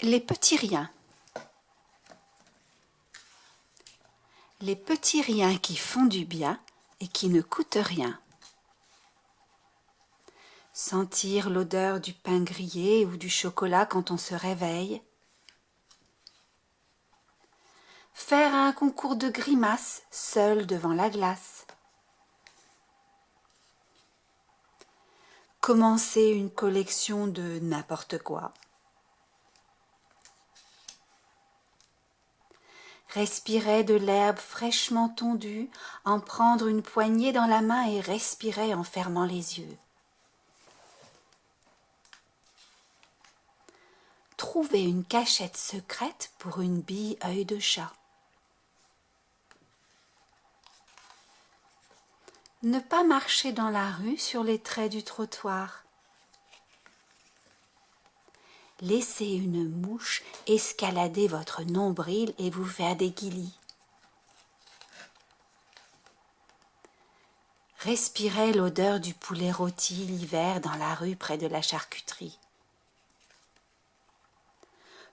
Les petits riens. Les petits riens qui font du bien et qui ne coûtent rien. Sentir l'odeur du pain grillé ou du chocolat quand on se réveille. Faire un concours de grimaces seul devant la glace. Commencer une collection de n'importe quoi. Respirer de l'herbe fraîchement tondue, en prendre une poignée dans la main et respirer en fermant les yeux. Trouver une cachette secrète pour une bille œil de chat. Ne pas marcher dans la rue sur les traits du trottoir. Laissez une mouche escalader votre nombril et vous faire des guilis. Respirez l'odeur du poulet rôti l'hiver dans la rue près de la charcuterie.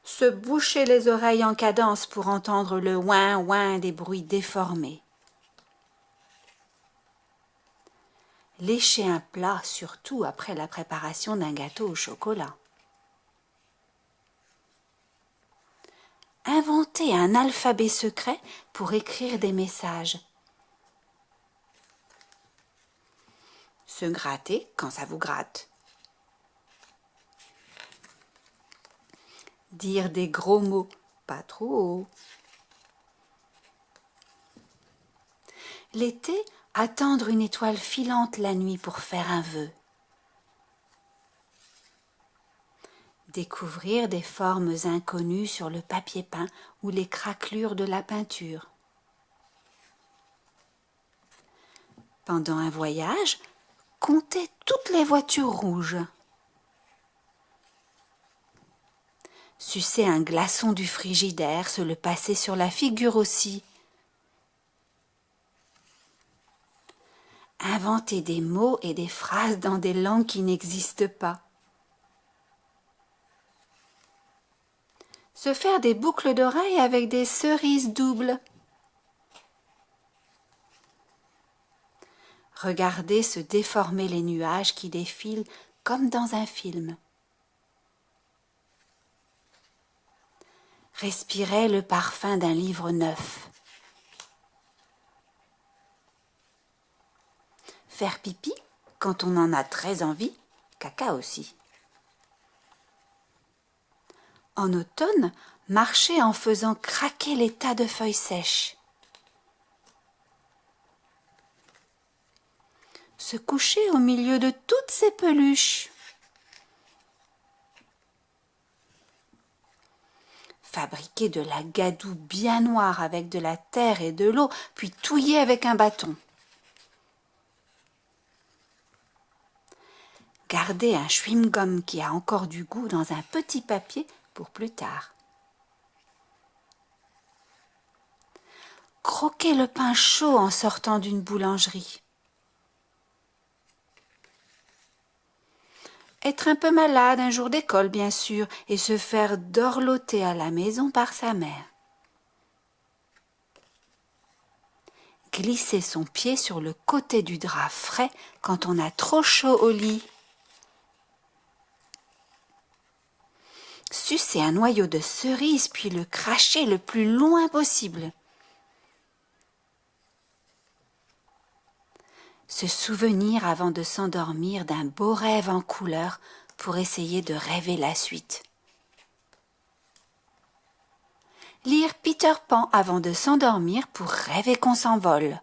Se boucher les oreilles en cadence pour entendre le ouin-ouin des bruits déformés. Lécher un plat, surtout après la préparation d'un gâteau au chocolat. Inventer un alphabet secret pour écrire des messages. Se gratter quand ça vous gratte. Dire des gros mots, pas trop haut. L'été, attendre une étoile filante la nuit pour faire un vœu. Découvrir des formes inconnues sur le papier peint ou les craquelures de la peinture. Pendant un voyage, compter toutes les voitures rouges. Sucer un glaçon du frigidaire, se le passer sur la figure aussi. Inventer des mots et des phrases dans des langues qui n'existent pas. Se faire des boucles d'oreilles avec des cerises doubles. Regarder se déformer les nuages qui défilent comme dans un film. Respirer le parfum d'un livre neuf. Faire pipi quand on en a très envie, caca aussi. En automne, marcher en faisant craquer les tas de feuilles sèches. Se coucher au milieu de toutes ces peluches. Fabriquer de la gadoue bien noire avec de la terre et de l'eau, puis touiller avec un bâton. Garder un chewing-gum qui a encore du goût dans un petit papier pour plus tard. Croquer le pain chaud en sortant d'une boulangerie. Être un peu malade un jour d'école, bien sûr, et se faire dorloter à la maison par sa mère. Glisser son pied sur le côté du drap frais quand on a trop chaud au lit. Sucer un noyau de cerise puis le cracher le plus loin possible. Se souvenir avant de s'endormir d'un beau rêve en couleur pour essayer de rêver la suite. Lire Peter Pan avant de s'endormir pour rêver qu'on s'envole.